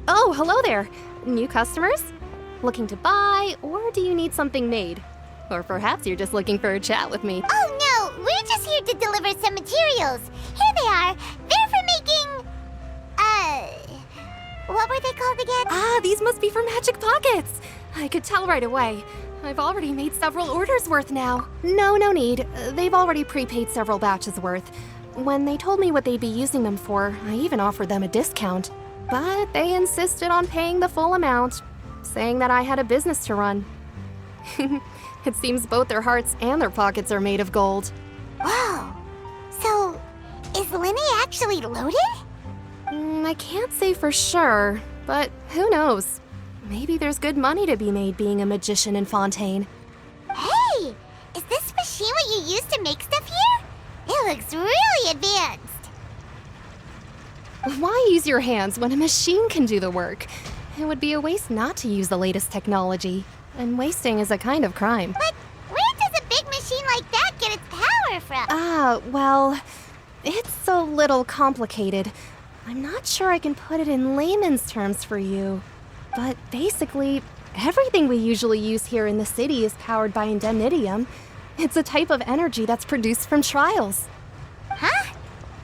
Oh, hello there. New customers? Looking to buy, or do you need something made? Or perhaps you're just looking for a chat with me. Oh no, we're just here to deliver some materials. Here they are. They're for making... what were they called again? Ah, these must be for Magic Pockets. I could tell right away. I've already made several orders worth now. No need. They've already prepaid several batches worth. When they told me what they'd be using them for, I even offered them a discount. But they insisted on paying the full amount, saying that I had a business to run. It seems both their hearts and their pockets are made of gold. Whoa. So, is Linny actually loaded? I can't say for sure, but who knows? Maybe there's good money to be made being a magician in Fontaine. Hey! Is this machine what you use to make stuff here? It looks really advanced. Why use your hands when a machine can do the work? It would be a waste not to use the latest technology. And wasting is a kind of crime. But where does a big machine like that get its power from? Well, it's a little complicated. I'm not sure I can put it in layman's terms for you. But basically, everything we usually use here in the city is powered by indemnitium. It's a type of energy that's produced from trials. Huh?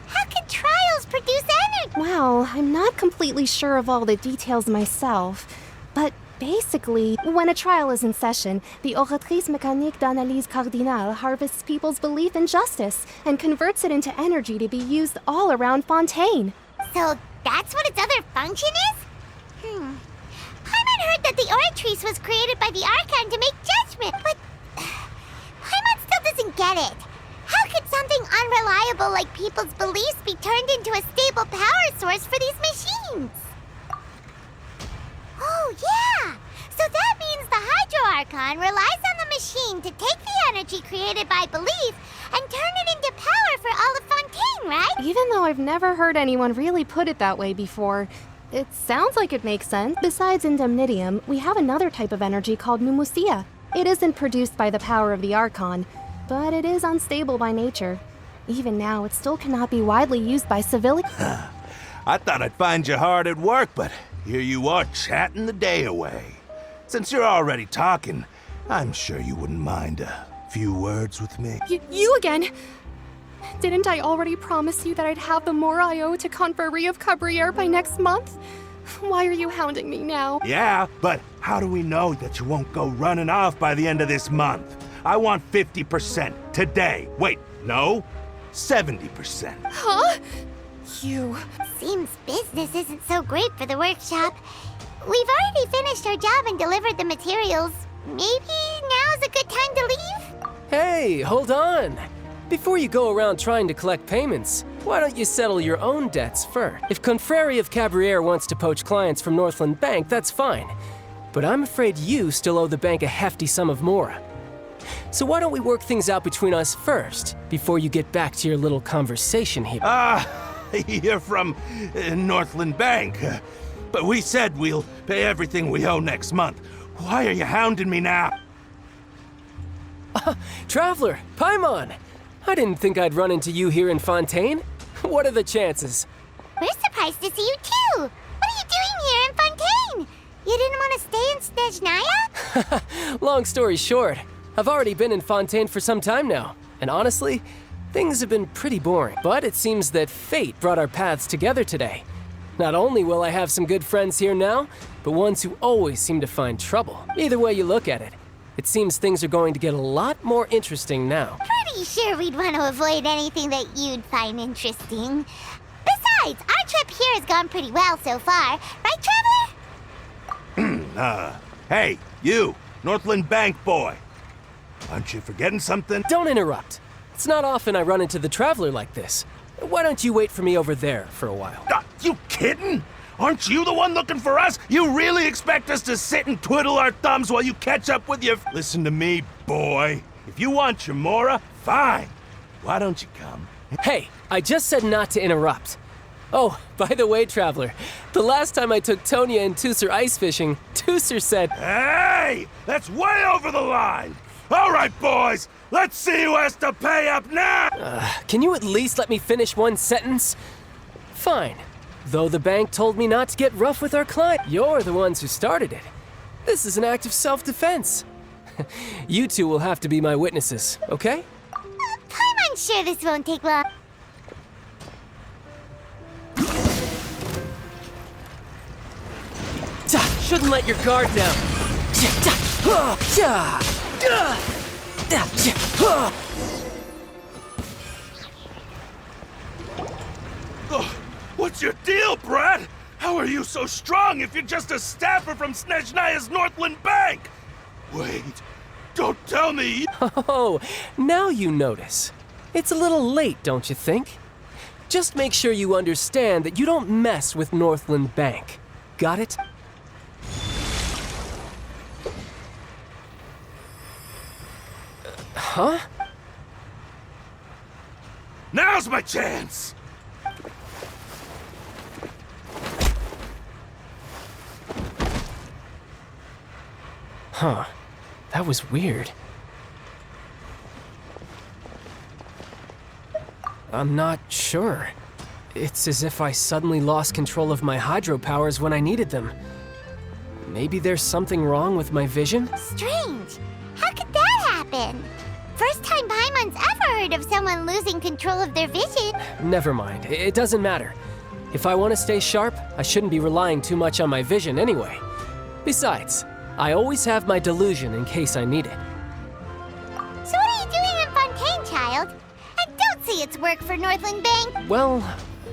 How can trials produce energy? Well, I'm not completely sure of all the details myself, but basically, when a trial is in session, the Oratrice Mécanique d'Analyse Cardinale harvests people's belief in justice and converts it into energy to be used all around Fontaine. So that's what its other function is? Paimon heard that the Oratrice was created by the Archon to make judgment, but Paimon still doesn't get it. How could something unreliable like people's beliefs be turned into a stable power source for these machines? Oh, yeah! So that means the Hydro Archon relies on the machine to take the energy created by belief and turn it into power for all of Fontaine, right? Even though I've never heard anyone really put it that way before, it sounds like it makes sense. Besides indemnitium, we have another type of energy called pneumosia. It isn't produced by the power of the Archon, but it is unstable by nature. Even now, it still cannot be widely used by civilians. I thought I'd find you hard at work, but here you are chatting the day away. Since you're already talking, I'm sure you wouldn't mind a few words with me. You again? Didn't I already promise you that I'd have the more I owe to Confrérie of Cabriere by next month? Why are you hounding me now? Yeah, but how do we know that you won't go running off by the end of this month? I want 50% today. Wait, no, 70%. Huh? You... Seems business isn't so great for the workshop. We've already finished our job and delivered the materials. Maybe now's a good time to leave? Hey, hold on. Before you go around trying to collect payments, why don't you settle your own debts first? If Confrérie of Cabriere wants to poach clients from Northland Bank, that's fine. But I'm afraid you still owe the bank a hefty sum of mora. So why don't we work things out between us first, before you get back to your little conversation here? You're from Northland Bank. But we said we'll pay everything we owe next month. Why are you hounding me now? Traveler, Paimon! I didn't think I'd run into you here in Fontaine. What are the chances? We're surprised to see you too. What are you doing here in Fontaine? You didn't want to stay in Snezhnaya? Long story short, I've already been in Fontaine for some time now, and honestly, things have been pretty boring. But it seems that fate brought our paths together today. Not only will I have some good friends here now, but ones who always seem to find trouble. Either way you look at it, it seems things are going to get a lot more interesting now. Pretty sure we'd want to avoid anything that you'd find interesting. Besides, our trip here has gone pretty well so far. Right, Traveler? Hey, you, Northland Bank boy. Aren't you forgetting something? Don't interrupt. It's not often I run into the Traveler like this. Why don't you wait for me over there for a while? You kidding? Aren't you the one looking for us? You really expect us to sit and twiddle our thumbs while you catch up with your... Listen to me, boy. If you want your mora, fine. Why don't you come? Hey, I just said not to interrupt. Oh, by the way, Traveler, the last time I took Tonya and Tusser ice fishing, Tusser said... Hey! That's way over the line! All right, boys, let's see who has to pay up now! Can you at least let me finish one sentence? Fine. Though the bank told me not to get rough with our client, you're the ones who started it. This is an act of self-defense. You two will have to be my witnesses, okay? I'm sure this won't take long. Shouldn't let your guard down. What's your deal, Brad? How are you so strong if you're just a staffer from Snezhnaya's Northland Bank? Wait, don't tell me. Oh, now you notice. It's a little late, don't you think? Just make sure you understand that you don't mess with Northland Bank. Got it? Huh? Now's my chance! Huh. That was weird. I'm not sure. It's as if I suddenly lost control of my hydro powers when I needed them. Maybe there's something wrong with my vision? Strange. How could that happen? First time Paimon's ever heard of someone losing control of their vision. Never mind. It doesn't matter. If I want to stay sharp, I shouldn't be relying too much on my vision anyway. Besides, I always have my delusion in case I need it. So what are you doing in Fontaine, child? I don't see its work for Northland Bank. Well,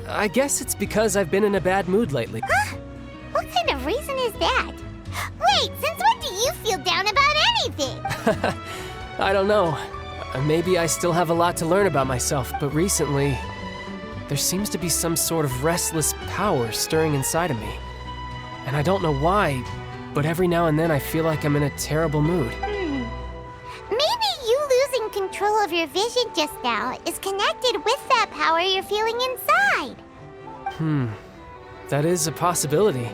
I guess it's because I've been in a bad mood lately. Huh? What kind of reason is that? Wait, since when do you feel down about anything? I don't know. Maybe I still have a lot to learn about myself, but recently, there seems to be some sort of restless power stirring inside of me. And I don't know why, but every now and then I feel like I'm in a terrible mood. Maybe you losing control of your vision just now is connected with that power you're feeling inside. That is a possibility.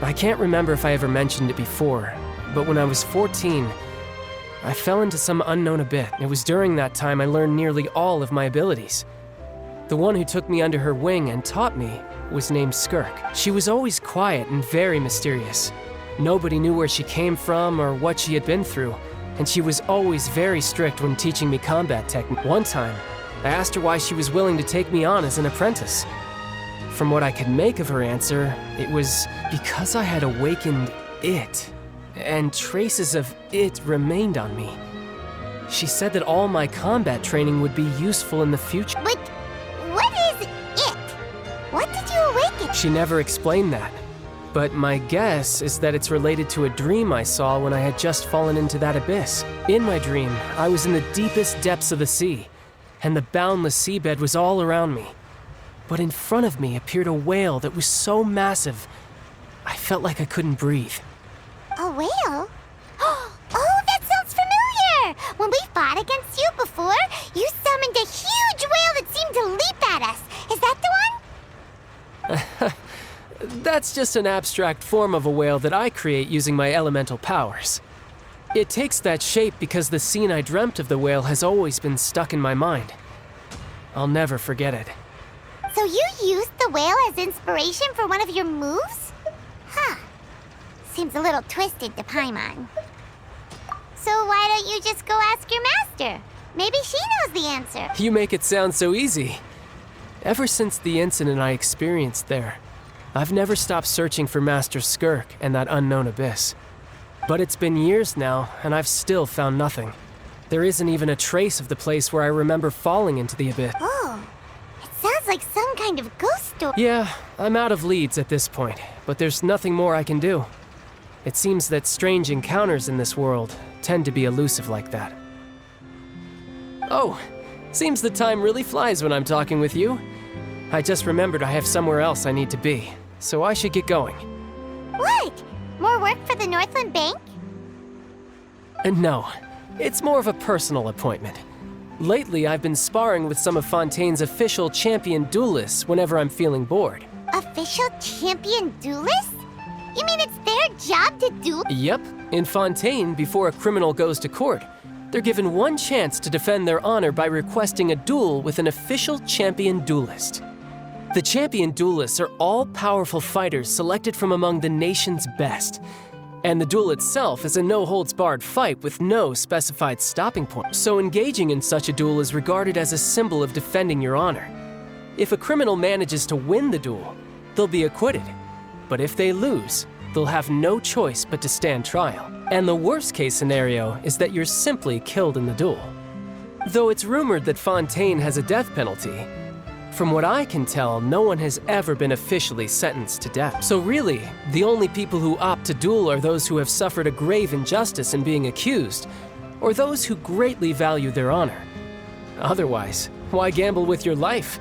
I can't remember if I ever mentioned it before, but when I was 14, I fell into some unknown abyss. It was during that time I learned nearly all of my abilities. The one who took me under her wing and taught me was named Skirk. She was always quiet and very mysterious. Nobody knew where she came from or what she had been through, and she was always very strict when teaching me combat technique. One time, I asked her why she was willing to take me on as an apprentice. From what I could make of her answer, it was because I had awakened it, and traces of it remained on me. She said that all my combat training would be useful in the future. But what is it? What did you awaken? She never explained that, but my guess is that it's related to a dream I saw when I had just fallen into that abyss. In my dream, I was in the deepest depths of the sea, and the boundless seabed was all around me. But in front of me appeared a whale that was so massive, I felt like I couldn't breathe. A whale? Oh, that sounds familiar! When we fought against you before, you summoned a huge whale that seemed to leap at us. Is that the one? That's just an abstract form of a whale that I create using my elemental powers. It takes that shape because the scene I dreamt of the whale has always been stuck in my mind. I'll never forget it. So you used the whale as inspiration for one of your moves? Huh. Seems a little twisted to Paimon. So why don't you just go ask your master? Maybe she knows the answer. You make it sound so easy. Ever since the incident I experienced there, I've never stopped searching for Master Skirk and that unknown abyss. But it's been years now, and I've still found nothing. There isn't even a trace of the place where I remember falling into the abyss. Oh, it sounds like some kind of ghost story. Yeah, I'm out of leads at this point, but there's nothing more I can do. It seems that strange encounters in this world tend to be elusive like that. Oh, seems the time really flies when I'm talking with you. I just remembered I have somewhere else I need to be, so I should get going. What? More work for the Northland Bank? No, it's more of a personal appointment. Lately, I've been sparring with some of Fontaine's official champion duelists whenever I'm feeling bored. Official champion duelists? You mean it's their job to duel? Yep, in Fontaine, before a criminal goes to court, they're given one chance to defend their honor by requesting a duel with an official champion duelist. The champion duelists are all-powerful fighters selected from among the nation's best. And the duel itself is a no-holds-barred fight with no specified stopping point. So engaging in such a duel is regarded as a symbol of defending your honor. If a criminal manages to win the duel, they'll be acquitted. But if they lose, they'll have no choice but to stand trial. And the worst-case scenario is that you're simply killed in the duel. Though it's rumored that Fontaine has a death penalty, from what I can tell, no one has ever been officially sentenced to death. So really, the only people who opt to duel are those who have suffered a grave injustice in being accused, or those who greatly value their honor. Otherwise, why gamble with your life?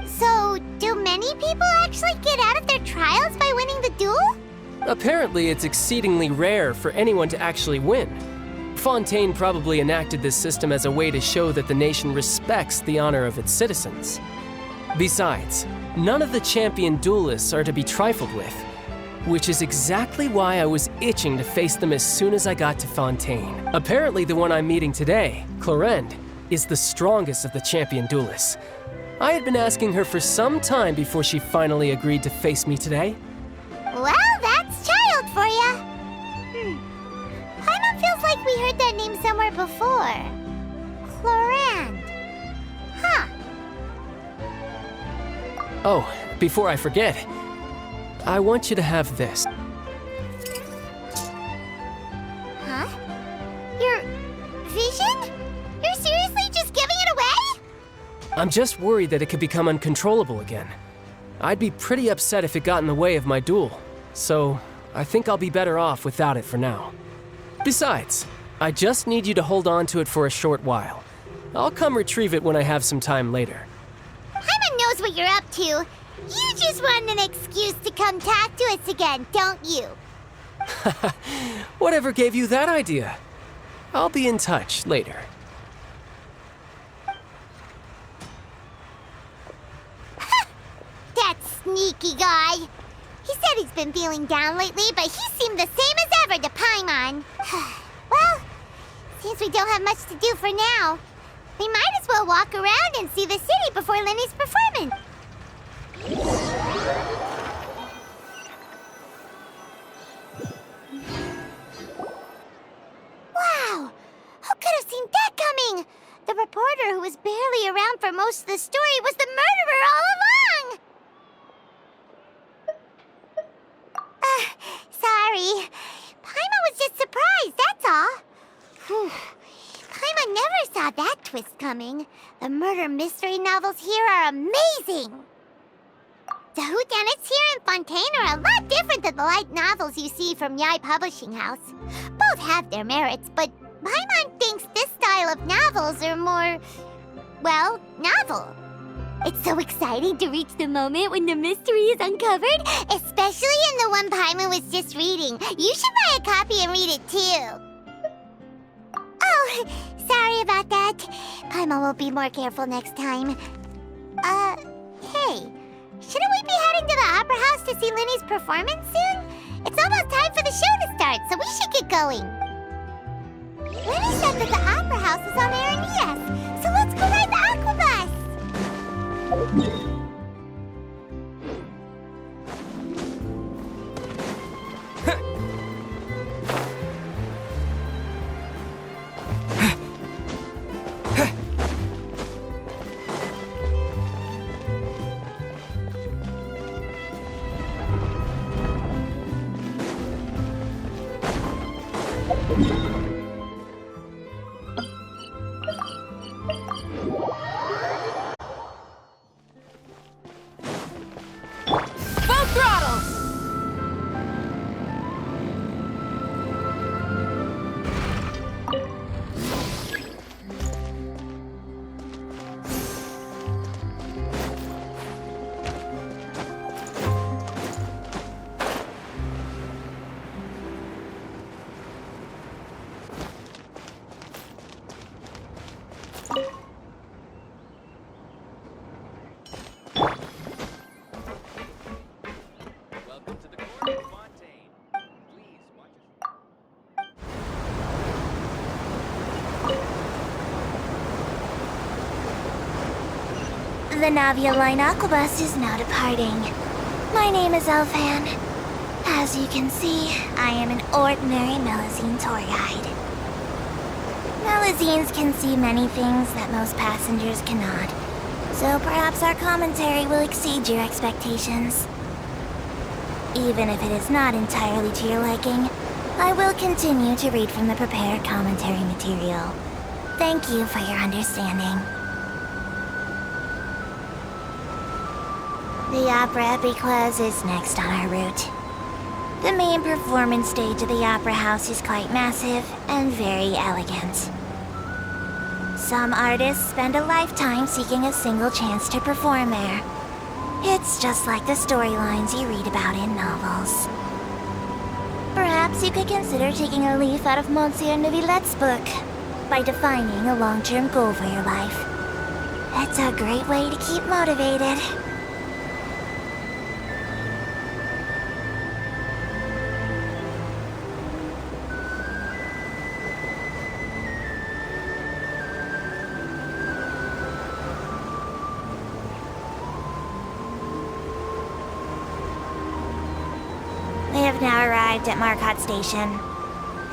So, do many people actually get out of their trials by winning the duel? Apparently, it's exceedingly rare for anyone to actually win. Fontaine probably enacted this system as a way to show that the nation respects the honor of its citizens. Besides, none of the champion duelists are to be trifled with, which is exactly why I was itching to face them as soon as I got to Fontaine. Apparently, the one I'm meeting today, Clorinde, is the strongest of the champion duelists. I had been asking her for some time before she finally agreed to face me today. Well, that's child for ya. Paimon feels like we heard that name somewhere before. Clorinde. Huh. Oh, before I forget, I want you to have this. Huh? Your vision? You're seriously just giving it away? I'm just worried that it could become uncontrollable again. I'd be pretty upset if it got in the way of my duel, so I think I'll be better off without it for now. Besides, I just need you to hold on to it for a short while. I'll come retrieve it when I have some time later. Paimon knows what you're up to. You just want an excuse to come talk to us again, don't you? Whatever gave you that idea? I'll be in touch later. That sneaky guy. He said he's been feeling down lately, but he seemed the same as ever to Paimon. Well, seems we don't have much to do for now. We might as well walk around and see the city before Lenny's performance. Wow! Who could have seen that coming? The reporter who was barely around for most of the story was the murderer all along! Sorry. Paimon was just surprised, that's all. Whew. Paimon never saw that twist coming. The murder mystery novels here are amazing. The whodunits here in Fontaine are a lot different than the light novels you see from Yai Publishing House. Both have their merits, but Paimon thinks this style of novels are more, well, novel. It's so exciting to reach the moment when the mystery is uncovered, especially in the one Paimon was just reading. You should buy a copy and read it too. Oh, sorry about that. Paimon will be more careful next time. Hey, shouldn't we be heading to the Opera House to see Lenny's performance soon? It's almost time for the show to start, so we should get going. Lenny said that the Opera House is on Aranias, so let's go ride the Aquabus! The Navia Line Aquabus is now departing. My name is Elfan. As you can see, I am an ordinary Melazine tour guide. Melazines can see many things that most passengers cannot, so perhaps our commentary will exceed your expectations. Even if it is not entirely to your liking, I will continue to read from the prepared commentary material. Thank you for your understanding. The Opera Epiclese is next on our route. The main performance stage of the Opera House is quite massive and very elegant. Some artists spend a lifetime seeking a single chance to perform there. It's just like the storylines you read about in novels. Perhaps you could consider taking a leaf out of Monsieur Neuvillette's book by defining a long-term goal for your life. It's a great way to keep motivated. We have now arrived at Marcotte Station.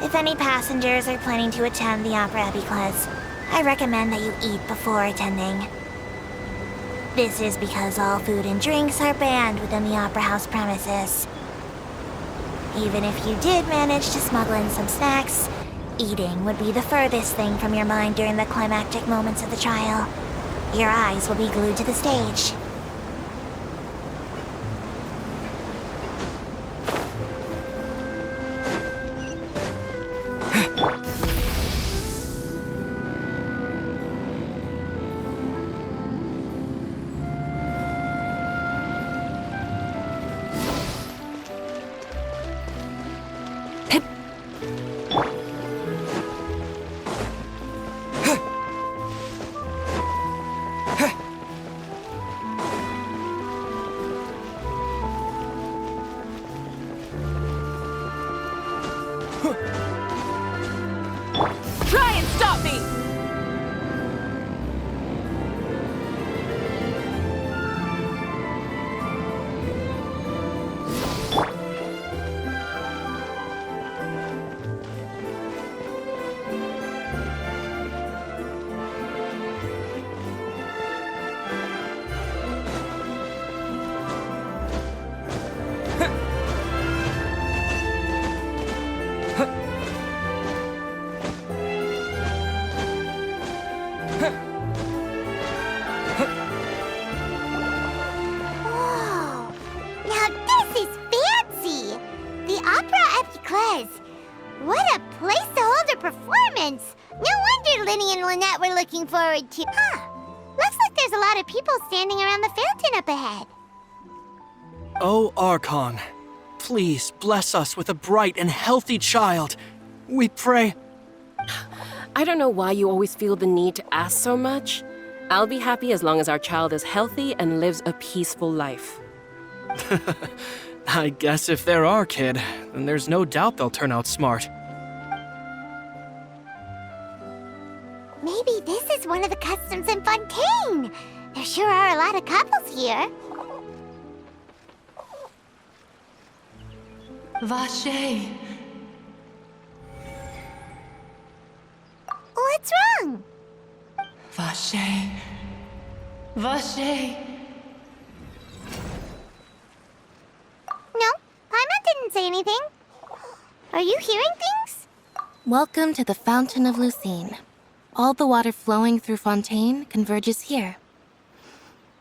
If any passengers are planning to attend the Opera Epiclese, I recommend that you eat before attending. This is because all food and drinks are banned within the Opera House premises. Even if you did manage to smuggle in some snacks, eating would be the furthest thing from your mind during the climactic moments of the trial. Your eyes will be glued to the stage. Try and stop me! Whoa! Now this is fancy! The Opera Epiclese! What a place to hold a performance! No wonder Linny and Lynette were looking forward to... Looks like there's a lot of people standing around the fountain up ahead. O Archon, please bless us with a bright and healthy child. We pray. I don't know why you always feel the need to ask so much. I'll be happy as long as our child is healthy and lives a peaceful life. I guess if they're our kid, then there's no doubt they'll turn out smart. Maybe this is one of the customs in Fontaine. There sure are a lot of couples here. Vache, What's wrong? Vache, Vache. No, Paimon didn't say anything. Are you hearing things? Welcome to the Fountain of Lucine. All the water flowing through Fontaine converges here.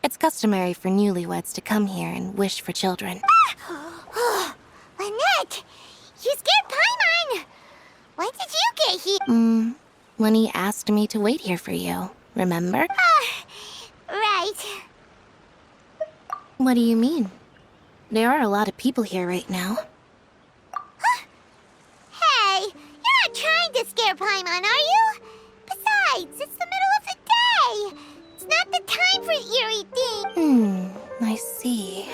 It's customary for newlyweds to come here and wish for children. Lynette! You scared Paimon! When did you get here? Lenny asked me to wait here for you, remember? Right. What do you mean? There are a lot of people here right now. Hey, you're not trying to scare Paimon, are you? Besides, it's the middle of the day. It's not the time for eerie things. I see.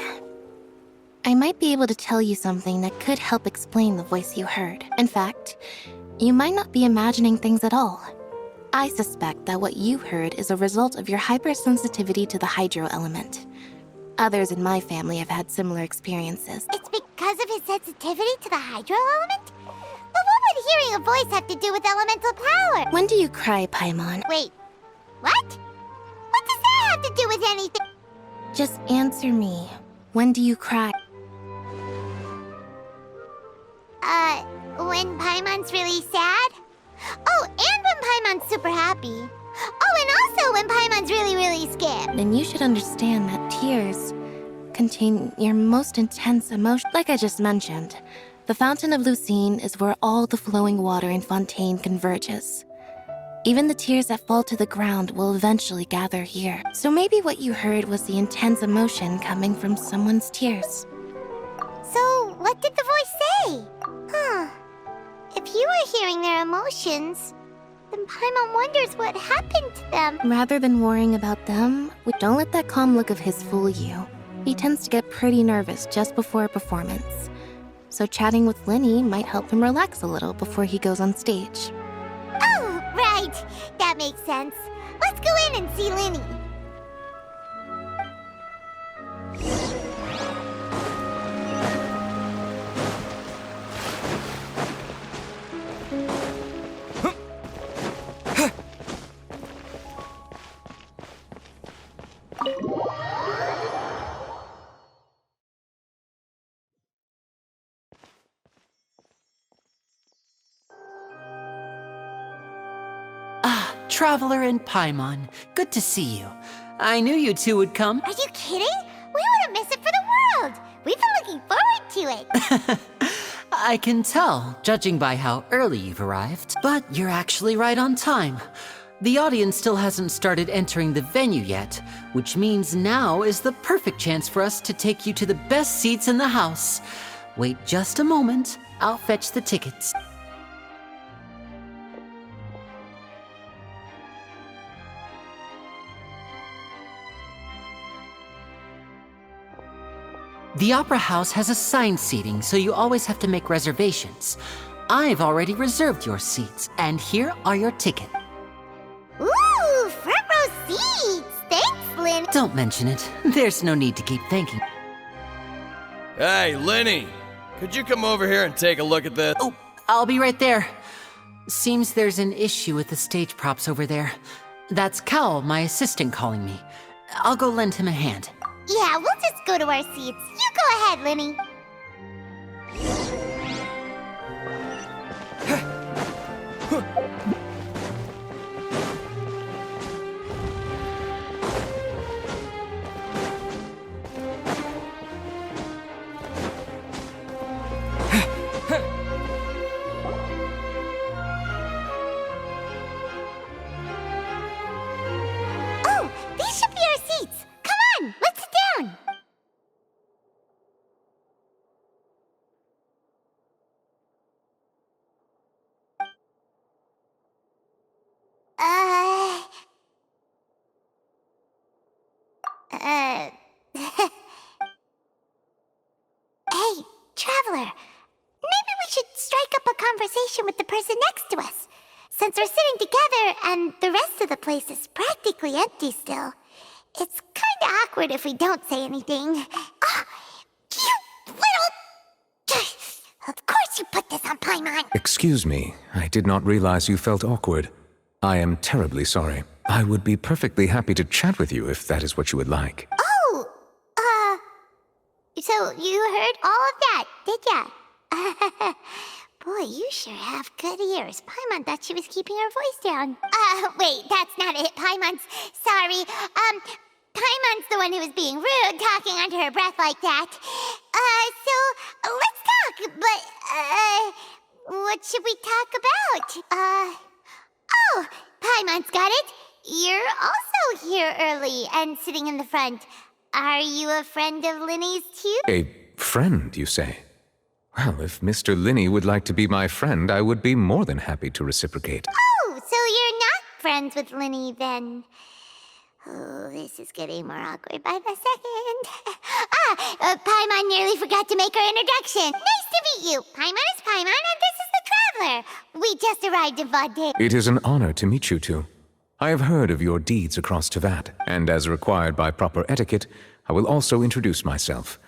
I might be able to tell you something that could help explain the voice you heard. In fact, you might not be imagining things at all. I suspect that what you heard is a result of your hypersensitivity to the hydro element. Others in my family have had similar experiences. It's because of his sensitivity to the hydro element? But what would hearing a voice have to do with elemental power? When do you cry, Paimon? Wait, what? What does that have to do with anything? Just answer me. When do you cry? When Paimon's really sad? Oh, and when Paimon's super happy. Oh, and also when Paimon's really, really scared. Then you should understand that tears contain your most intense emotion. Like I just mentioned, the Fountain of Lucine is where all the flowing water in Fontaine converges. Even the tears that fall to the ground will eventually gather here. So maybe what you heard was the intense emotion coming from someone's tears. So, what did the voice say? Huh. If you were hearing their emotions, then Paimon wonders what happened to them. Rather than worrying about them, don't let that calm look of his fool you. He tends to get pretty nervous just before a performance. So chatting with Linny might help him relax a little before he goes on stage. Oh, right. That makes sense. Let's go in and see Linny. Traveler and Paimon, good to see you. I knew you two would come. Are you kidding? We wouldn't miss it for the world. We've been looking forward to it. I can tell, judging by how early you've arrived. But you're actually right on time. The audience still hasn't started entering the venue yet, which means now is the perfect chance for us to take you to the best seats in the house. Wait just a moment. I'll fetch the tickets. The Opera House has assigned seating, so you always have to make reservations. I've already reserved your seats, and here are your tickets. Ooh, front row seats! Thanks, Lynn. Don't mention it. There's no need to keep thanking. Hey, Linny! Could you come over here and take a look at this? Oh, I'll be right there. Seems there's an issue with the stage props over there. That's Cal, my assistant, calling me. I'll go lend him a hand. Yeah, we'll just go to our seats. You go ahead, Linny. Oh, these should be our seats. Come on, let's sit down. Hey, Traveler. Maybe we should strike up a conversation with the person next to us. Since we're sitting together and the rest of the place is practically empty still, it's kinda awkward if we don't say anything. Oh, you little... Of course you put this on Paimon. Excuse me, I did not realize you felt awkward. I am terribly sorry. I would be perfectly happy to chat with you if that is what you would like. Oh, so you heard all of that, did ya? Boy, you sure have good ears. Paimon thought she was keeping her voice down. Wait, that's not it. Paimon's sorry. Paimon's the one who was being rude, talking under her breath like that. So let's talk, but, what should we talk about? Oh, Paimon's got it. You're also here early and sitting in the front. Are you a friend of Linny's too? A friend, you say? Well, if Mr. Linny would like to be my friend, I would be more than happy to reciprocate. Oh, so you're not friends with Linny then? Oh, this is getting more awkward by the second. Paimon nearly forgot to make her introduction. Nice to meet you. Paimon is Paimon, and this is the Traveler, we just arrived in Fontaine. It is an honor to meet you two. I have heard of your deeds across Tevat, and as required by proper etiquette, I will also introduce myself.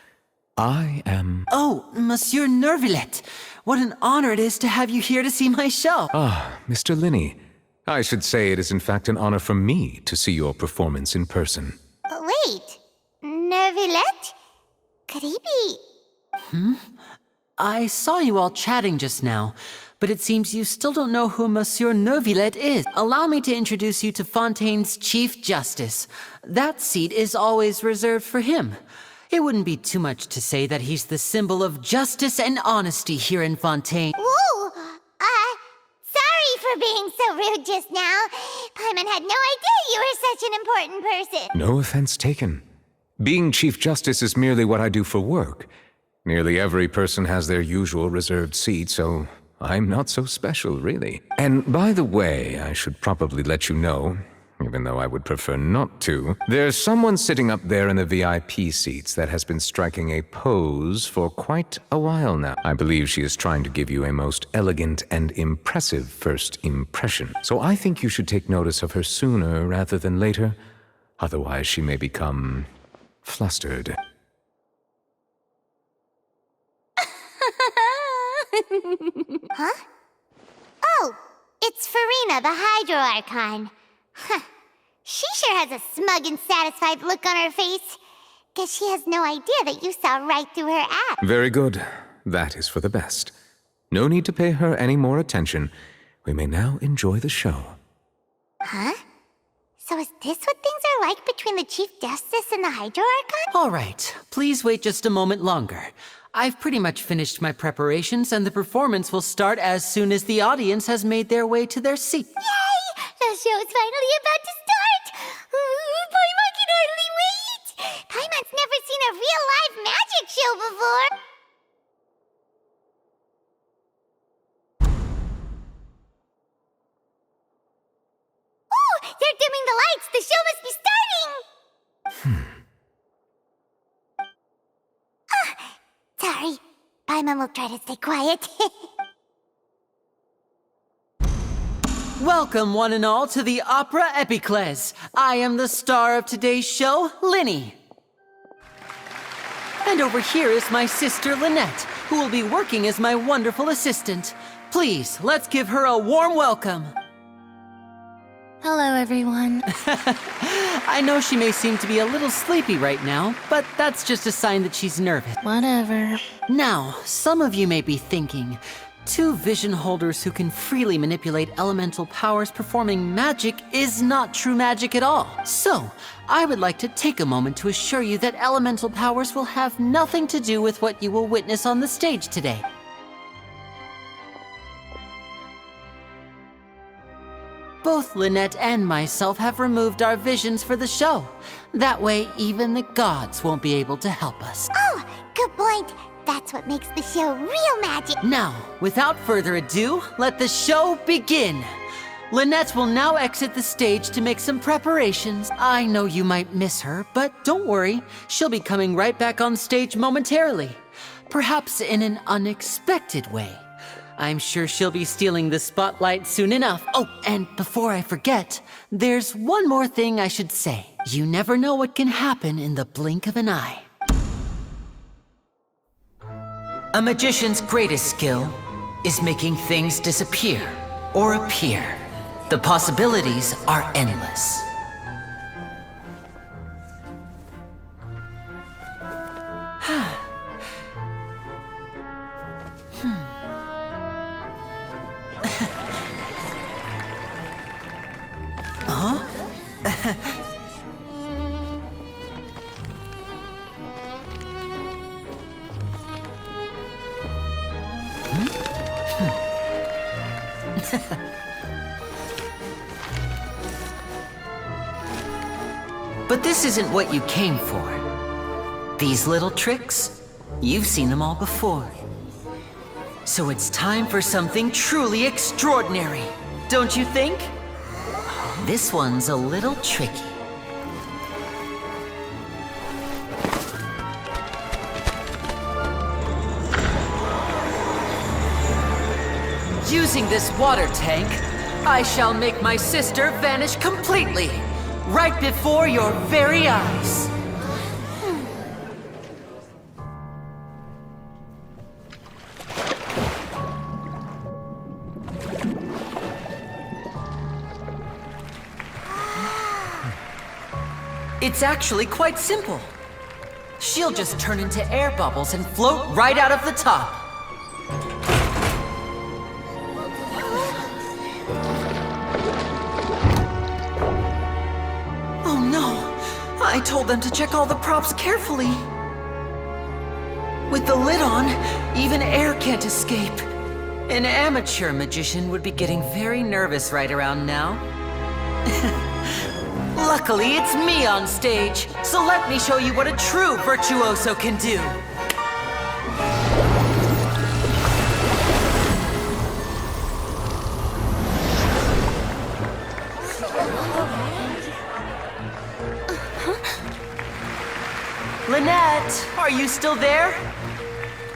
I am... Oh, Monsieur Noirceur. What an honor it is to have you here to see my show. Ah, Mr. Linney. I should say it is in fact an honor for me to see your performance in person. Wait, Noirceur? Could he be... I saw you all chatting just now, but it seems you still don't know who Monsieur Noirceur is. Allow me to introduce you to Fontaine's Chief Justice. That seat is always reserved for him. It wouldn't be too much to say that he's the symbol of justice and honesty here in Fontaine. Whoa! Sorry for being so rude just now. Paimon had no idea you were such an important person. No offense taken. Being Chief Justice is merely what I do for work. Nearly every person has their usual reserved seat, so I'm not so special, really. And by the way, I should probably let you know, even though I would prefer not to, there's someone sitting up there in the VIP seats that has been striking a pose for quite a while now. I believe she is trying to give you a most elegant and impressive first impression. So I think you should take notice of her sooner rather than later. Otherwise, she may become flustered. Huh? Oh, it's Farina, the Hydro Archon. Huh. She sure has a smug and satisfied look on her face. Guess she has no idea that you saw right through her act. Very good. That is for the best. No need to pay her any more attention. We may now enjoy the show. Huh? So is this what things are like between the Chief Justice and the Hydro Archon? All right, please wait just a moment longer. I've pretty much finished my preparations, and the performance will start as soon as the audience has made their way to their seat. Yay! The show's finally about to start! Paimon can hardly wait! Paimon's never seen a real live magic show before! Oh! They're dimming the lights! The show must be starting! Sorry. Paimon will try to stay quiet. Welcome, one and all, to the Opera Epiclese. I am the star of today's show, Linny. And over here is my sister, Lynette, who will be working as my wonderful assistant. Please, let's give her a warm welcome. Hello, everyone. I know she may seem to be a little sleepy right now, but that's just a sign that she's nervous. Whatever. Now, some of you may be thinking, two vision holders who can freely manipulate elemental powers performing magic is not true magic at all. So, I would like to take a moment to assure you that elemental powers will have nothing to do with what you will witness on the stage today. Both Lynette and myself have removed our visions for the show. That way, even the gods won't be able to help us. Oh, good point. That's what makes the show real magic. Now, without further ado, let the show begin. Lynette will now exit the stage to make some preparations. I know you might miss her, but don't worry. She'll be coming right back on stage momentarily. Perhaps in an unexpected way. I'm sure she'll be stealing the spotlight soon enough. Oh, and before I forget, there's one more thing I should say. You never know what can happen in the blink of an eye. A magician's greatest skill is making things disappear or appear. The possibilities are endless. But this isn't what you came for. These little tricks, you've seen them all before. So it's time for something truly extraordinary, don't you think? This one's a little tricky. Using this water tank, I shall make my sister vanish completely, right before your very eyes. It's actually quite simple. She'll just turn into air bubbles and float right out of the top. Oh no! I told them to check all the props carefully. With the lid on, even air can't escape. An amateur magician would be getting very nervous right around now. Luckily, it's me on stage, so let me show you what a true virtuoso can do. Lynette, are you still there?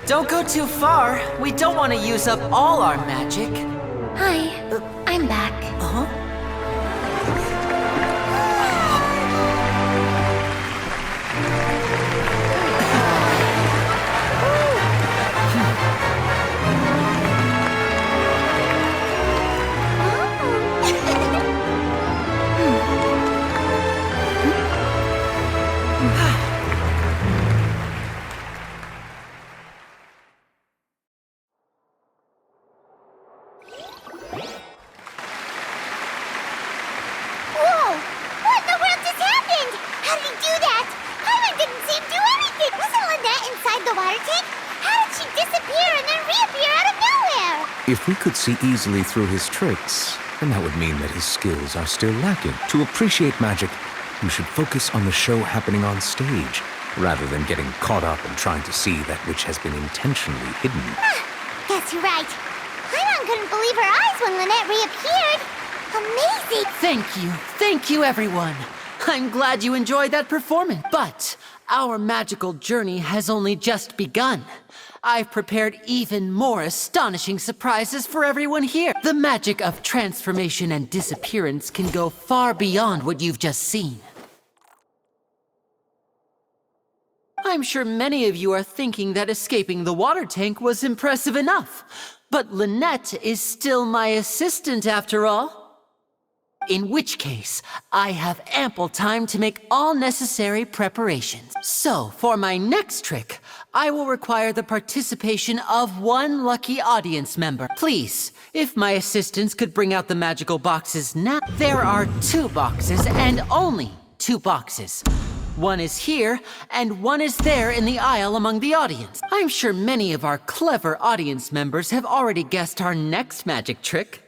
Don't go too far. We don't want to use up all our magic. Hi, I'm back. Uh-huh. If we could see easily through his tricks, then that would mean that his skills are still lacking. To appreciate magic, you should focus on the show happening on stage, rather than getting caught up in trying to see that which has been intentionally hidden. Guess you're right. Paimon couldn't believe her eyes when Lynette reappeared. Amazing! Thank you everyone. I'm glad you enjoyed that performance. But our magical journey has only just begun. I've prepared even more astonishing surprises for everyone here. The magic of transformation and disappearance can go far beyond what you've just seen. I'm sure many of you are thinking that escaping the water tank was impressive enough. But Lynette is still my assistant after all. In which case, I have ample time to make all necessary preparations. So, for my next trick, I will require the participation of one lucky audience member. Please, if my assistants could bring out the magical boxes now. There are 2 boxes and only 2 boxes. One is here, and one is there in the aisle among the audience. I'm sure many of our clever audience members have already guessed our next magic trick.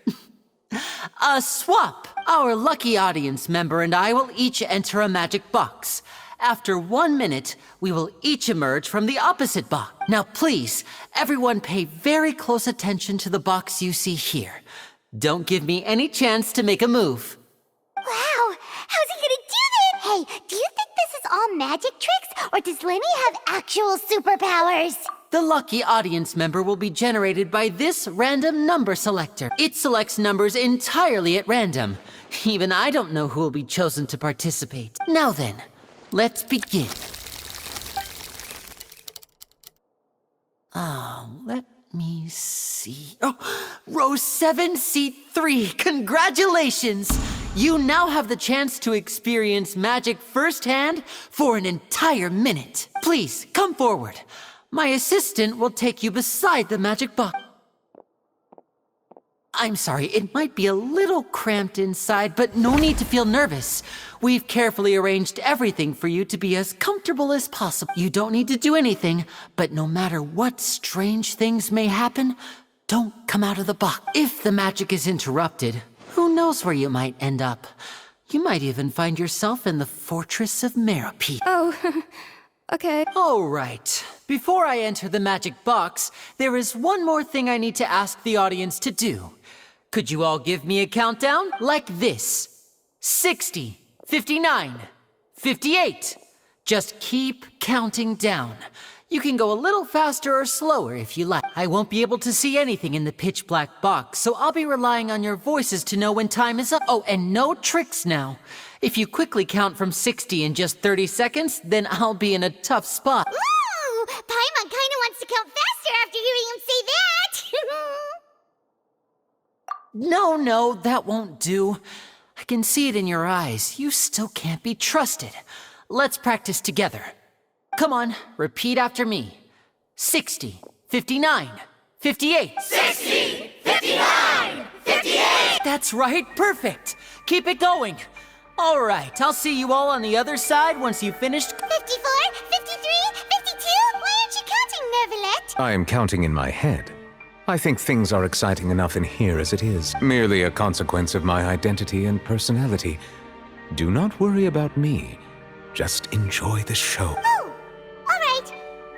A swap! Our lucky audience member and I will each enter a magic box. After 1 minute, we will each emerge from the opposite box. Now please, everyone pay very close attention to the box you see here. Don't give me any chance to make a move. Wow! How's he gonna do this? Hey, do you think this is all magic tricks, or does Lenny have actual superpowers? The lucky audience member will be generated by this random number selector. It selects numbers entirely at random. Even I don't know who will be chosen to participate. Now then, let's begin. Let me see. Oh, row 7, seat 3. Congratulations! You now have the chance to experience magic firsthand for an entire minute. Please, come forward. My assistant will take you beside the magic box. I'm sorry, it might be a little cramped inside, but no need to feel nervous. We've carefully arranged everything for you to be as comfortable as possible. You don't need to do anything, but no matter what strange things may happen, don't come out of the box. If the magic is interrupted, who knows where you might end up? You might even find yourself in the Fortress of Meropide. Oh, okay. All right. Before I enter the magic box, there is one more thing I need to ask the audience to do. Could you all give me a countdown? Like this. 60, 59, 58. Just keep counting down. You can go a little faster or slower if you like. I won't be able to see anything in the pitch black box, so I'll be relying on your voices to know when time is up. Oh, and no tricks now. If you quickly count from 60 in just 30 seconds, then I'll be in a tough spot. Ooh! Paimon kinda wants to count faster after hearing him say that! No, that won't do. I can see it in your eyes. You still can't be trusted. Let's practice together. Come on, repeat after me. 60, 59, 58. 60! 59! 58! That's right, perfect. Keep it going. All right, I'll see you all on the other side once you've finished. 54, 53, 52? Why aren't you counting, Nervalet? I am counting in my head. I think things are exciting enough in here as it is. Merely a consequence of my identity and personality. Do not worry about me. Just enjoy the show. Oh, all right.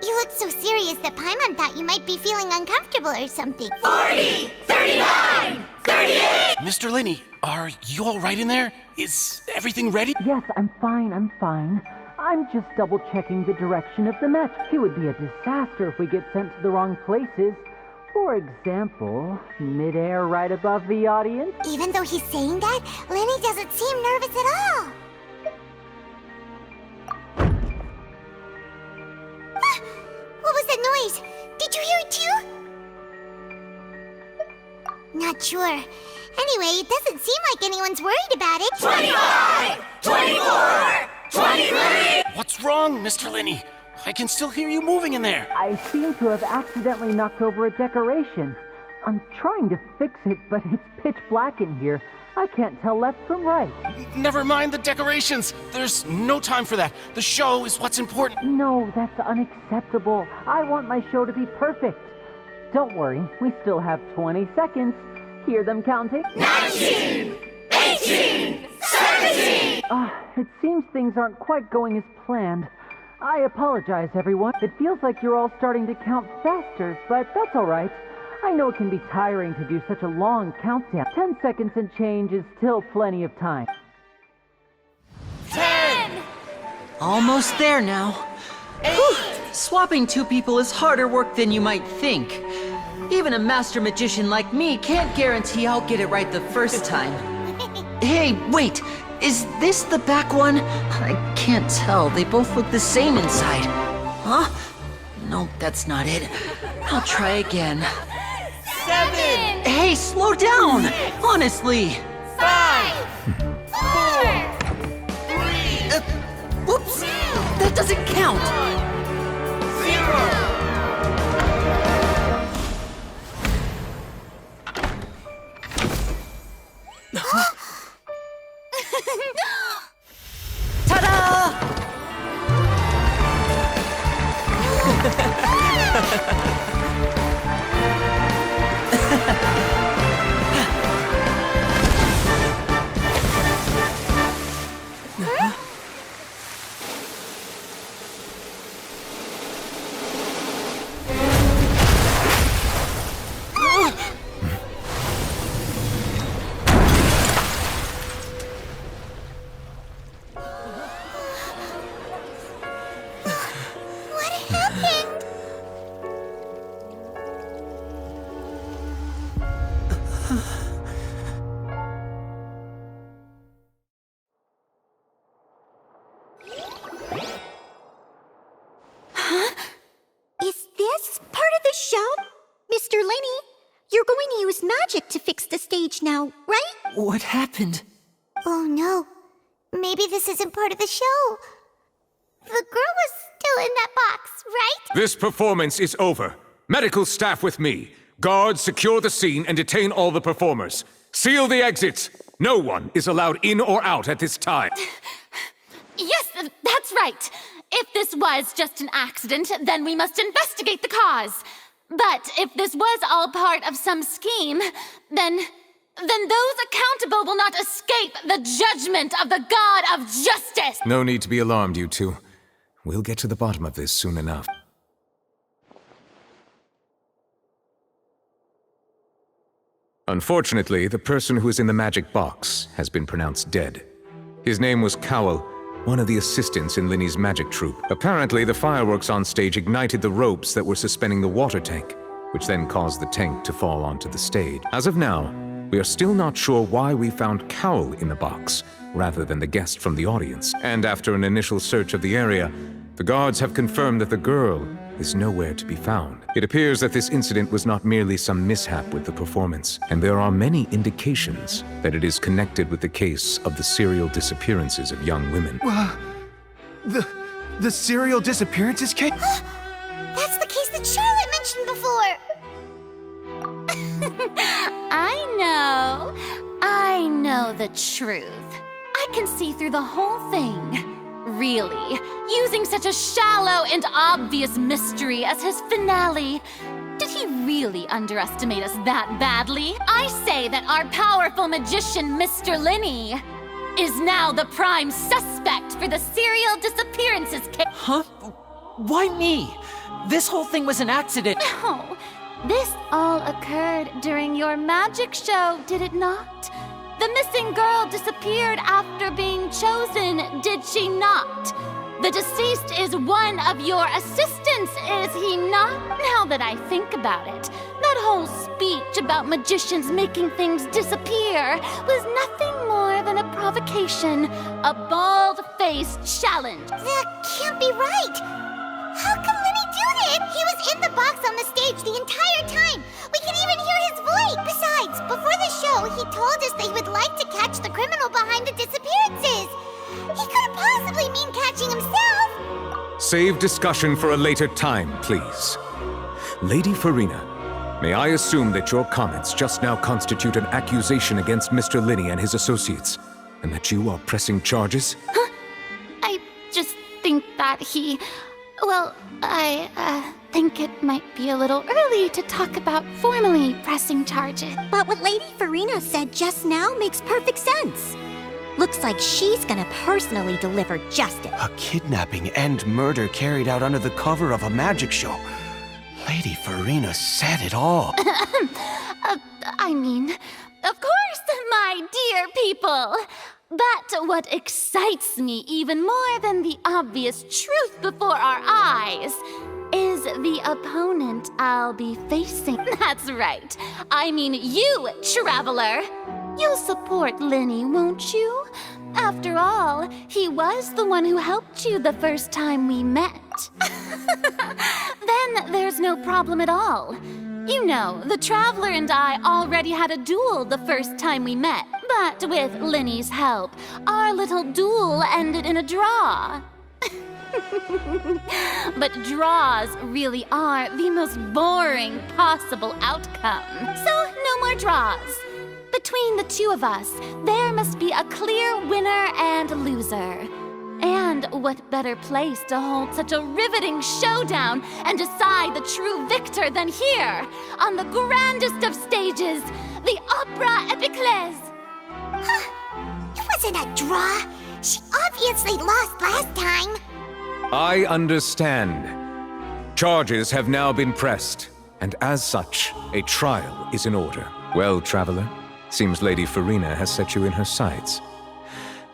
You look so serious that Paimon thought you might be feeling uncomfortable or something. 40, 39, 38! Mr. Linney, are you all right in there? Is everything ready? Yes, I'm fine. I'm just double-checking the direction of the match. It would be a disaster if we get sent to the wrong places. For example, midair right above the audience. Even though he's saying that, Lenny doesn't seem nervous at all. What was that noise? Did you hear it too? Not sure. Anyway, it doesn't seem like anyone's worried about it. 25! 24! 23! What's wrong, Mr. Linney? I can still hear you moving in there. I seem to have accidentally knocked over a decoration. I'm trying to fix it, but it's pitch black in here. I can't tell left from right. Never mind the decorations. There's no time for that. The show is what's important. No, that's unacceptable. I want my show to be perfect. Don't worry, we still have 20 seconds. Hear them counting? 19! 18! 17! It seems things aren't quite going as planned. I apologize, everyone. It feels like you're all starting to count faster, but that's all right. I know it can be tiring to do such a long countdown. 10 seconds and change is still plenty of time. 10! Almost there now. Whew. Swapping two people is harder work than you might think. Even a master magician like me can't guarantee I'll get it right the first time. Hey, wait! Is this the back one? I can't tell. They both look the same inside. Huh? No, that's not it. I'll try again. 7! Hey, slow down! Honestly! 5! 4! 3! Whoops! That doesn't count! 0! Ta-da! Mr. Linney, you're going to use magic to fix the stage now, right? What happened? Oh no. Maybe this isn't part of the show. The girl was still in that box, right? This performance is over. Medical staff with me. Guards, secure the scene and detain all the performers. Seal the exits. No one is allowed in or out at this time. Yes, that's right. If this was just an accident, then we must investigate the cause. But if this was all part of some scheme, then those accountable will not escape the judgment of the God of Justice! No need to be alarmed, you two. We'll get to the bottom of this soon enough. Unfortunately, the person who is in the magic box has been pronounced dead. His name was Cowell, one of the assistants in Linny's magic troupe. Apparently, the fireworks on stage ignited the ropes that were suspending the water tank, which then caused the tank to fall onto the stage. As of now, we are still not sure why we found Cowl in the box, rather than the guest from the audience. And after an initial search of the area, the guards have confirmed that the girl is nowhere to be found. It appears that this incident was not merely some mishap with the performance, and there are many indications that it is connected with the case of the serial disappearances of young women. The serial disappearances case? That's the case that Charlotte mentioned before. I know the truth. I can see through the whole thing. Really, using such a shallow and obvious mystery as his finale. Did he really underestimate us that badly? I say that our powerful magician, Mr. Linney, is now the prime suspect for the serial disappearances case. Huh? Why me? This whole thing was an accident. No, this all occurred during your magic show, did it not? The missing girl disappeared after being chosen, did she not? The deceased is one of your assistants, is he not? Now that I think about it, that whole speech about magicians making things disappear was nothing more than a provocation, a bald-faced challenge. That can't be right. How can Linny do that? He was in the box on the stage the entire time. We can even hear his voice. Besides, before the show, he told us that he would like to catch the criminal behind the disappearances. He couldn't possibly mean catching himself. Save discussion for a later time, please. Lady Farina, may I assume that your comments just now constitute an accusation against Mr. Linney and his associates, and that you are pressing charges? Huh? I just think that he... Well, I think it might be a little early to talk about formally pressing charges. But what Lady Farina said just now makes perfect sense. Looks like she's gonna personally deliver justice. A kidnapping and murder carried out under the cover of a magic show. Lady Farina said it all. I mean, of course, my dear people. But what excites me even more than the obvious truth before our eyes is the opponent I'll be facing. That's right. I mean you, Traveler. You'll support Linney, won't you? After all, he was the one who helped you the first time we met. Then there's no problem at all. You know, the Traveler and I already had a duel the first time we met. But with Linney's help, our little duel ended in a draw. But draws really are the most boring possible outcome. So, no more draws. Between the two of us, there must be a clear winner and loser. And what better place to hold such a riveting showdown and decide the true victor than here, on the grandest of stages, the Opera Epiclese. It wasn't a draw. She obviously lost last time. I understand. Charges have now been pressed, and as such, a trial is in order. Well, Traveler, seems Lady Farina has set you in her sights.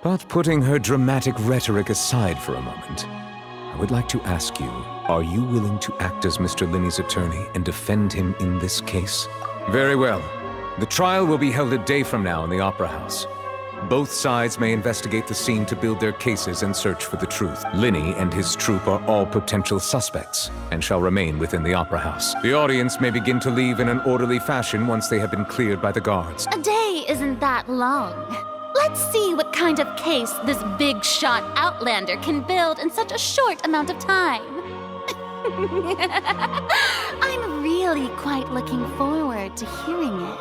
But putting her dramatic rhetoric aside for a moment, I would like to ask you, are you willing to act as Mr. Linney's attorney and defend him in this case? Very well. The trial will be held a day from now in the Opera House. Both sides may investigate the scene to build their cases and search for the truth. Linney and his troupe are all potential suspects and shall remain within the Opera House. The audience may begin to leave in an orderly fashion once they have been cleared by the guards. A day isn't that long. Let's see what kind of case this big-shot outlander can build in such a short amount of time. I'm really quite looking forward to hearing it.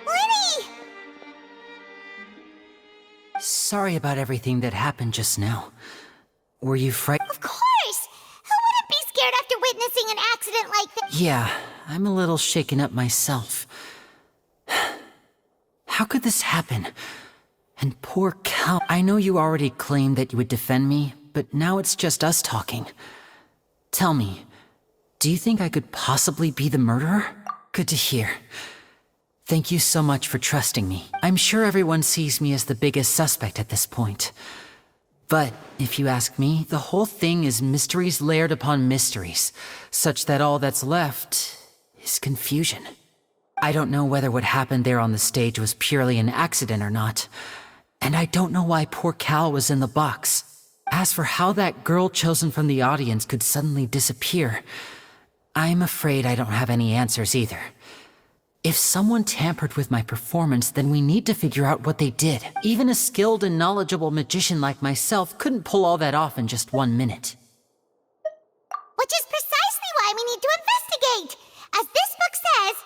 Lenny! Sorry about everything that happened just now. Were you frightened? Of course! Who wouldn't be scared after witnessing an accident like that? Yeah, I'm a little shaken up myself. How could this happen? And poor Cal. I know you already claimed that you would defend me, but now it's just us talking. Tell me, do you think I could possibly be the murderer? Good to hear. Thank you so much for trusting me. I'm sure everyone sees me as the biggest suspect at this point. But if you ask me, the whole thing is mysteries layered upon mysteries, such that all that's left is confusion. I don't know whether what happened there on the stage was purely an accident or not, and I don't know why poor Cal was in the box. As for how that girl chosen from the audience could suddenly disappear, I'm afraid I don't have any answers either. If someone tampered with my performance, then we need to figure out what they did. Even a skilled and knowledgeable magician like myself couldn't pull all that off in just 1 minute. Which is precisely why we need to investigate! As this book says,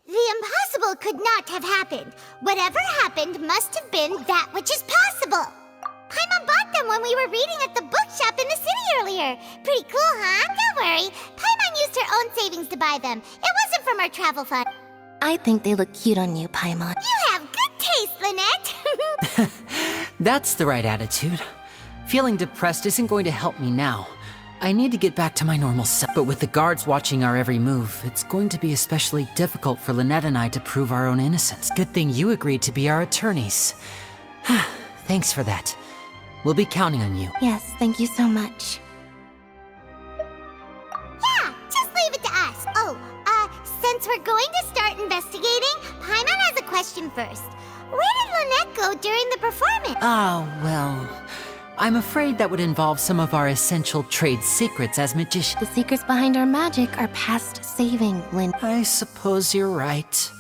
the impossible could not have happened. Whatever happened must have been that which is possible. Paimon bought them when we were reading at the bookshop in the city earlier. Pretty cool, huh? Don't worry. Paimon used her own savings to buy them. It wasn't from our travel fund. I think they look cute on you, Paimon. You have good taste, Lynette. That's the right attitude. Feeling depressed isn't going to help me now. I need to get back to my normal self. But with the guards watching our every move, it's going to be especially difficult for Lynette and I to prove our own innocence. Good thing you agreed to be our attorneys. Thanks for that. We'll be counting on you. Yes, thank you so much. Yeah, just leave it to us. Oh, since we're going to start investigating, Paimon has a question first. Where did Lynette go during the performance? Oh, well, I'm afraid that would involve some of our essential trade secrets as magicians. The secrets behind our magic are past saving, Lynn. I suppose you're right.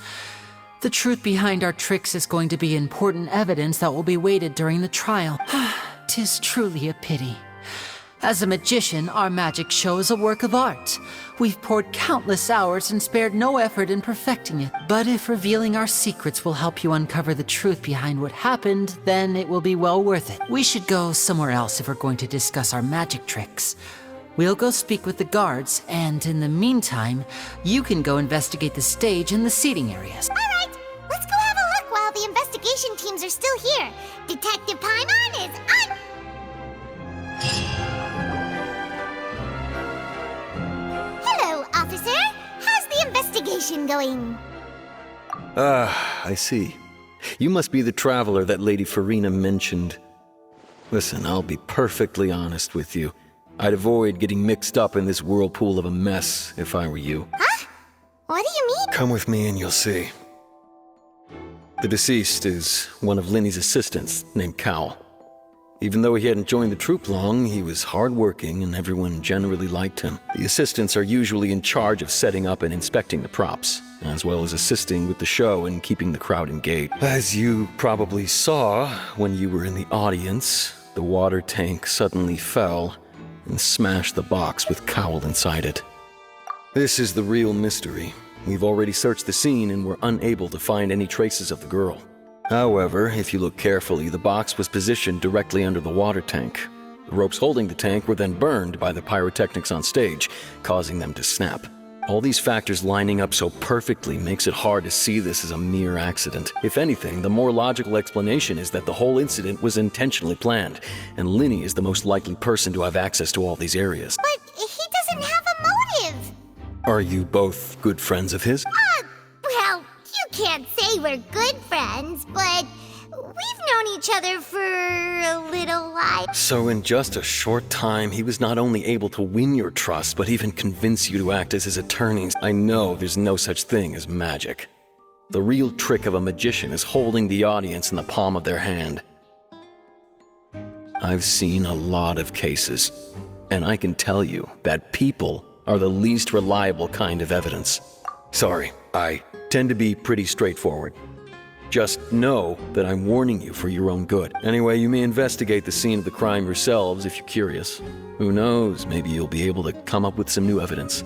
The truth behind our tricks is going to be important evidence that will be weighted during the trial. 'Tis truly a pity. As a magician, our magic show is a work of art. We've poured countless hours and spared no effort in perfecting it. But if revealing our secrets will help you uncover the truth behind what happened, then it will be well worth it. We should go somewhere else if we're going to discuss our magic tricks. We'll go speak with the guards, and in the meantime, you can go investigate the stage and the seating areas. All right, let's go have a look while the investigation teams are still here. Detective Paimon is on. Hello, officer. How's the investigation going? I see. You must be the traveler that Lady Farina mentioned. Listen, I'll be perfectly honest with you. I'd avoid getting mixed up in this whirlpool of a mess if I were you. Huh? What do you mean? Come with me and you'll see. The deceased is one of Linny's assistants named Cal. Even though he hadn't joined the troupe long, he was hardworking and everyone generally liked him. The assistants are usually in charge of setting up and inspecting the props, as well as assisting with the show and keeping the crowd engaged. As you probably saw when you were in the audience, the water tank suddenly fell and smashed the box with Cowl inside it. This is the real mystery. We've already searched the scene and were unable to find any traces of the girl. However, if you look carefully, the box was positioned directly under the water tank. The ropes holding the tank were then burned by the pyrotechnics on stage, causing them to snap. All these factors lining up so perfectly makes it hard to see this as a mere accident. If anything, the more logical explanation is that the whole incident was intentionally planned, and Linny is the most likely person to have access to all these areas. But he doesn't have a motive. Are you both good friends of his? Well, you can't say we're good friends, but we've known each other for a little while. So in just a short time, he was not only able to win your trust, but even convince you to act as his attorneys. I know there's no such thing as magic. The real trick of a magician is holding the audience in the palm of their hand. I've seen a lot of cases, and I can tell you that people are the least reliable kind of evidence. Sorry, I tend to be pretty straightforward. Just know that I'm warning you for your own good. Anyway, you may investigate the scene of the crime yourselves if you're curious. Who knows, maybe you'll be able to come up with some new evidence.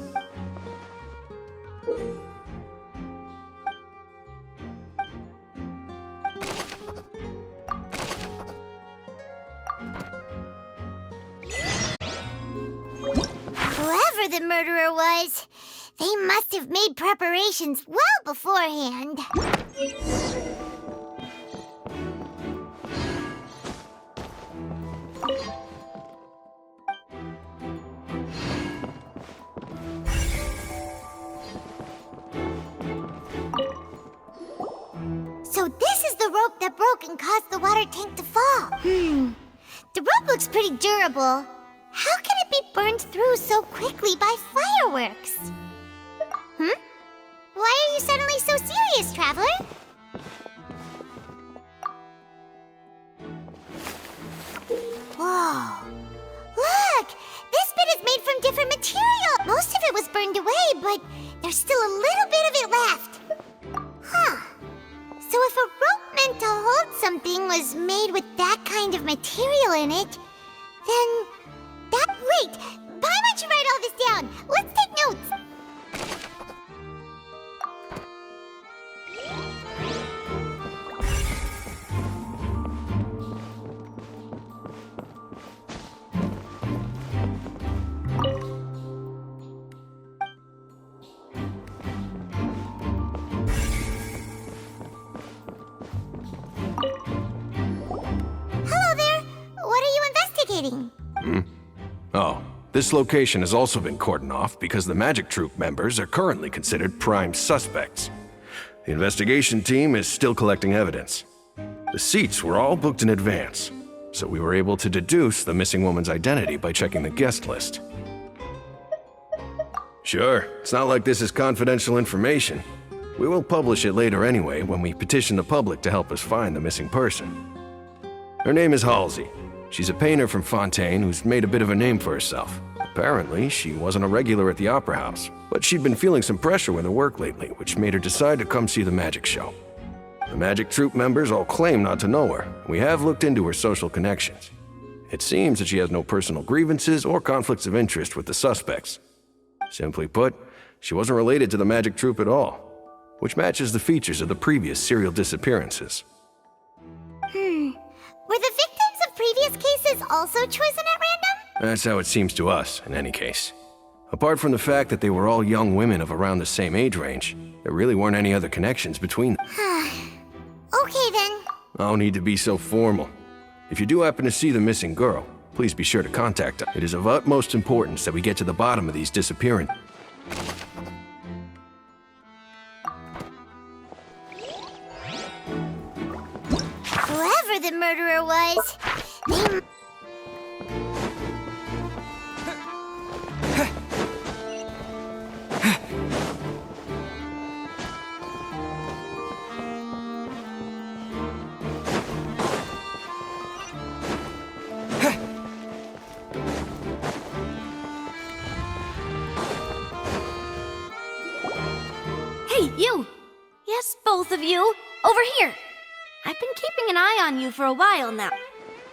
Whoever the murderer was, they must have made preparations well beforehand. and cause the water tank to fall. The rope looks pretty durable. How can it be burned through so quickly by fireworks? Why are you suddenly so serious, Traveler? Whoa. Look! This bit is made from different material! Most of it was burned away, but there's still a little bit of it left. So if a rope meant to hold something was made with that kind of material in it, then wait! Why don't you write all this down? Let's take notes! Hello there! What are you investigating? Oh, this location has also been cordoned off because the Magic Troupe members are currently considered prime suspects. The investigation team is still collecting evidence. The seats were all booked in advance, so we were able to deduce the missing woman's identity by checking the guest list. Sure, it's not like this is confidential information. We will publish it later anyway when we petition the public to help us find the missing person. Her name is Halsey. She's a painter from Fontaine who's made a bit of a name for herself. Apparently, she wasn't a regular at the Opera House, but she'd been feeling some pressure with her work lately, which made her decide to come see the magic show. The Magic Troupe members all claim not to know her. We have looked into her social connections. It seems that she has no personal grievances or conflicts of interest with the suspects. Simply put, she wasn't related to the Magic Troupe at all, which matches the features of the previous serial disappearances. Were the victims of previous cases also chosen at random? That's how it seems to us, in any case. Apart from the fact that they were all young women of around the same age range, there really weren't any other connections between them. Okay then. No need to be so formal. If you do happen to see the missing girl, please be sure to contact us. It is of utmost importance that we get to the bottom of these disappearances. Whoever the murderer was, they... Hey, you! Yes, both of you! Over here! I've been keeping an eye on you for a while now.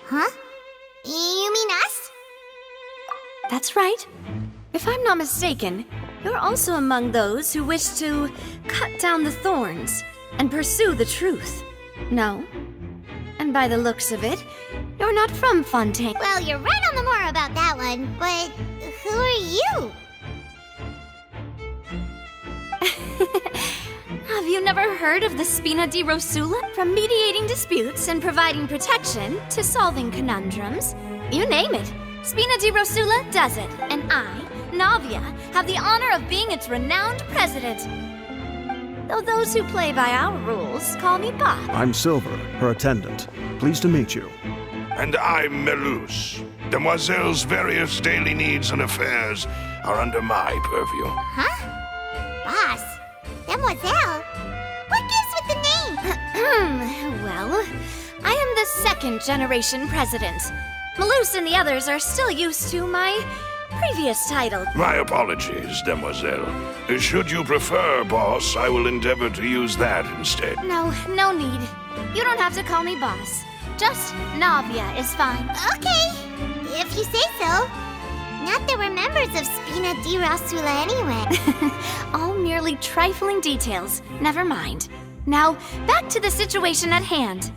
Huh? You mean us? That's right. If I'm not mistaken, you're also among those who wish to cut down the thorns and pursue the truth. No? And by the looks of it, you're not from Fontaine. Well, you're right on the mark about that one, but who are you? Have you never heard of the Spina di Rosula? From mediating disputes and providing protection to solving conundrums, you name it, Spina di Rosula does it, and I, Navia, have the honor of being its renowned president. Though those who play by our rules call me Bob. I'm Silver, her attendant. Pleased to meet you. And I'm Melus. Demoiselle's various daily needs and affairs are under my purview. Huh? Boss? Demoiselle? What gives with the name? Well, I am the second generation president. Melus and the others are still used to my previous title. My apologies, Demoiselle. Should you prefer, boss, I will endeavor to use that instead. No need. You don't have to call me boss. Just Navia is fine. Okay, if you say so. Not that we're members of Spina di Rosula anyway. All merely trifling details. Never mind. Now, back to the situation at hand.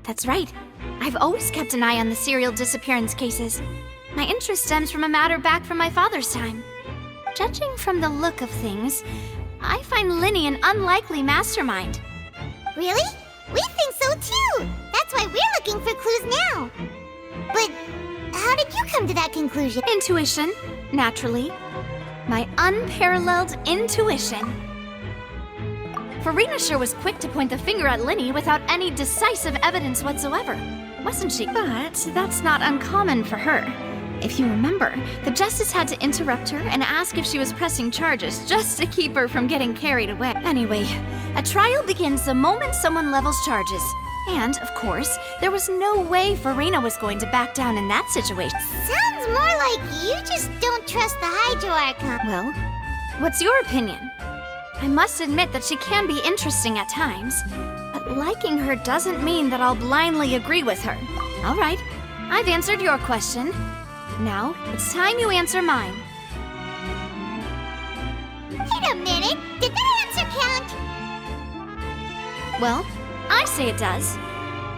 That's right. I've always kept an eye on the serial disappearance cases. My interest stems from a matter back from my father's time. Judging from the look of things, I find Linny an unlikely mastermind. Really? We think so too! That's why we're looking for clues now. But how did you come to that conclusion? Intuition, naturally. My unparalleled intuition. Farina sure was quick to point the finger at Linny without any decisive evidence whatsoever, wasn't she? But that's not uncommon for her. If you remember, the Justice had to interrupt her and ask if she was pressing charges just to keep her from getting carried away. Anyway, a trial begins the moment someone levels charges. And, of course, there was no way Farina was going to back down in that situation. Sounds more like you just don't trust the Hydro Archon. Well, what's your opinion? I must admit that she can be interesting at times, but liking her doesn't mean that I'll blindly agree with her. All right, I've answered your question. Now, it's time you answer mine. Wait a minute, did that answer count? Well, I say it does.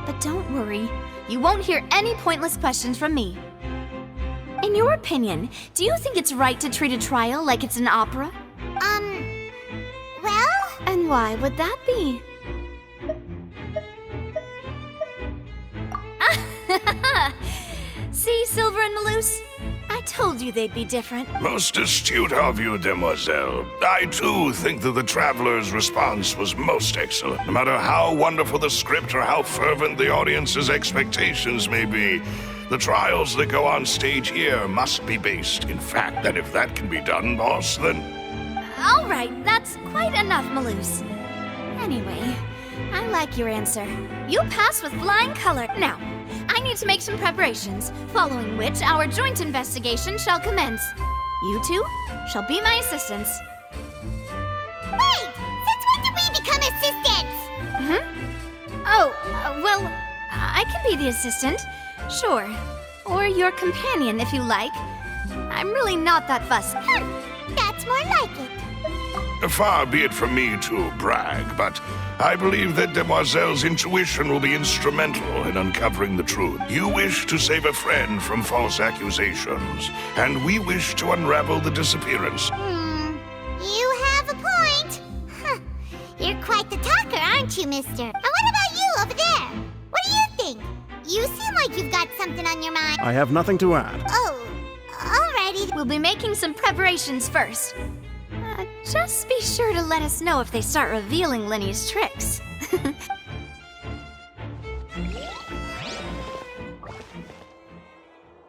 But don't worry, you won't hear any pointless questions from me. In your opinion, do you think it's right to treat a trial like it's an opera? Well? And why would that be? See, Silver and Maloose? I told you they'd be different. Most astute of you, demoiselle. I too think that the traveler's response was most excellent. No matter how wonderful the script or how fervent the audience's expectations may be, the trials that go on stage here must be based in fact. And if that can be done, boss, then... All right, that's quite enough, Maloose. Anyway, I like your answer. You pass with flying color. Now, I need to make some preparations, following which our joint investigation shall commence. You two shall be my assistants. Wait! Since when did we become assistants? Oh, well, I can be the assistant. Sure. Or your companion, if you like. I'm really not that fussy. That's more like it. Far be it from me to brag, but I believe that Demoiselle's intuition will be instrumental in uncovering the truth. You wish to save a friend from false accusations, and we wish to unravel the disappearance. You have a point. You're quite the talker, aren't you, mister? And what about you over there? What do you think? You seem like you've got something on your mind. I have nothing to add. Oh, alrighty. We'll be making some preparations first. Just be sure to let us know if they start revealing Linny's tricks.